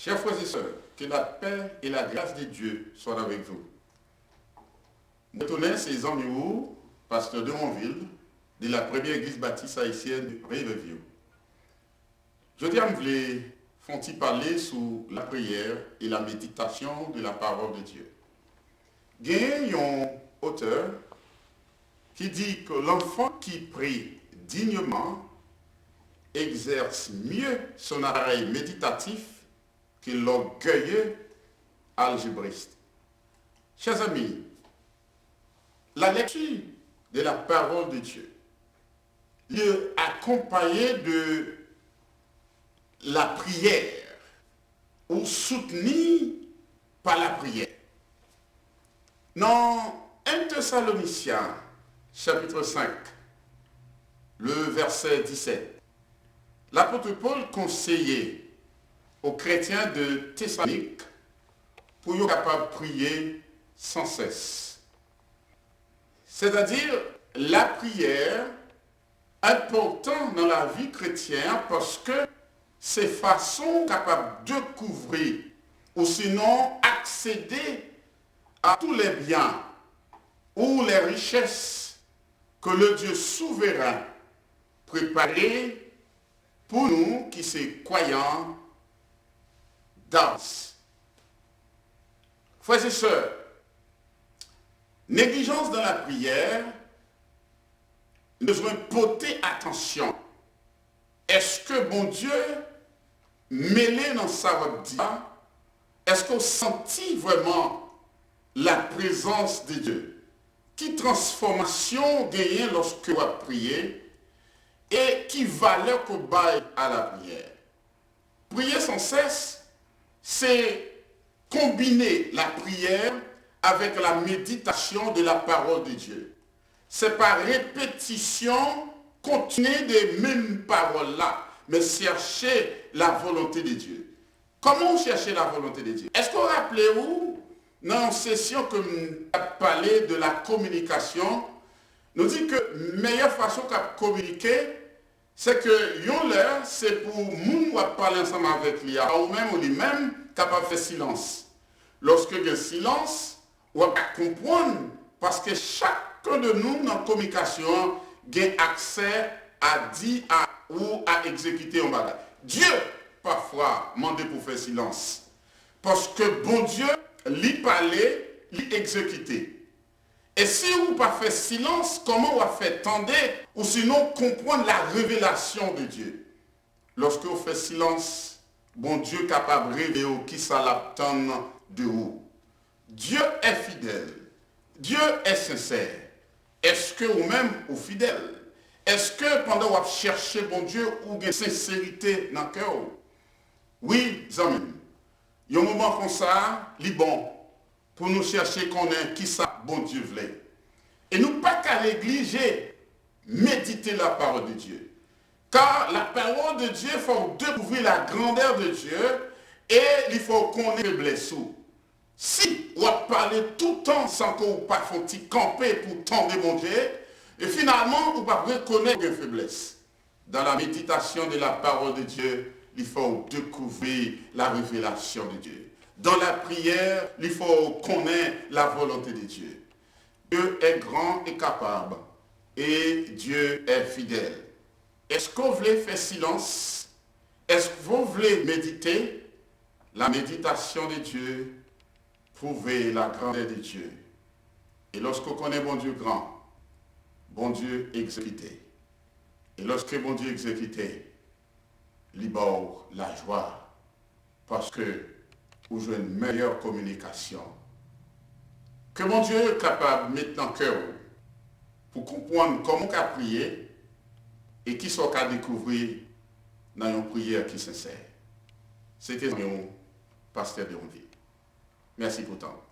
Chers frères et sœurs, que la paix et la grâce de Dieu soient avec vous. Je connais ces amis, pasteur de Montville, de la première église baptiste haïtienne de Riverview. Je dis à vous font-ils parler sur la prière et la méditation de la parole de Dieu. Il y a un auteur qui dit que l'enfant qui prie dignement exerce mieux son appareil méditatif que l'orgueilleux algébriste. Chers amis, la lecture de la parole de Dieu, accompagnée de la prière ou soutenue par la prière. Dans 1 Thessaloniciens, chapitre 5, le verset 17, l'apôtre Paul conseillait aux chrétiens de Thessalonique pour être capables de prier sans cesse. C'est-à-dire la prière importante dans la vie chrétienne parce que c'est façon capable de couvrir ou sinon accéder à tous les biens ou les richesses que le Dieu souverain préparé pour nous qui sommes croyants d'avance. Frères et sœurs, négligence dans la prière, nous devons porter attention. Est-ce que bon Dieu, mêlé dans sa voix, est-ce qu'on sentit vraiment la présence de Dieu? Qui transformation gagne lorsque vous priez et qui valeur qu'on baille à la prière? Prier sans cesse, c'est combiner la prière avec la méditation de la parole de Dieu. C'est par répétition continue des mêmes paroles-là, mais chercher la volonté de Dieu. Comment chercher la volonté de Dieu? Est-ce que vous rappelez-vous, dans une session que nous avons parlé de la communication, nous dit que la meilleure façon de communiquer, c'est que l'heure, c'est pour nous parler ensemble avec lui, ou même lui-même capable de faire silence. Lorsque il y a silence, on va comprendre, parce que chacun de nous, dans la communication, a accès à dire ou à exécuter un bagage. Dieu, parfois, demande pour faire silence. Parce que bon Dieu, lui parler, lui exécuter. Et si vous ne pas fait silence, comment vous fait tendre ou sinon comprendre la révélation de Dieu? Lorsque vous faites silence, bon Dieu est capable de révéler qui ça l'attend de vous. Dieu est fidèle. Dieu est sincère. Est-ce que vous-même vous fidèle? Est-ce que pendant que vous cherchez bon Dieu, vous avez sincérité dans le cœur? Oui, amis. Il y a un moment comme ça, il est bon pour nous chercher qu'on ait qui ça bon Dieu voulait. Et nous pas qu'à négliger méditer la parole de Dieu. Car la parole de Dieu, il faut découvrir la grandeur de Dieu et il faut qu'on ait faiblesse. Si on parle tout le temps sans qu'on ne pas camper pour tendre mon Dieu, et finalement, on ne va pas reconnaître une faiblesse. Dans la méditation de la parole de Dieu, il faut découvrir la révélation de Dieu. Dans la prière, il faut connaître la volonté de Dieu. Dieu est grand et capable, et Dieu est fidèle. Est-ce que vous voulez faire silence? Est-ce que vous voulez méditer? La méditation de Dieu prouve la grandeur de Dieu. Et lorsqu'on connaît bon Dieu grand, bon Dieu exécuté. Et lorsque bon Dieu exécuté, libère la joie. Parce que vous avez une meilleure communication. Que mon Dieu est capable de mettre dans le cœur pour comprendre comment on a prié et qui sont qu'à découvrir dans une prière qui est sincère. C'était mon pasteur de Montville. Merci pour le temps.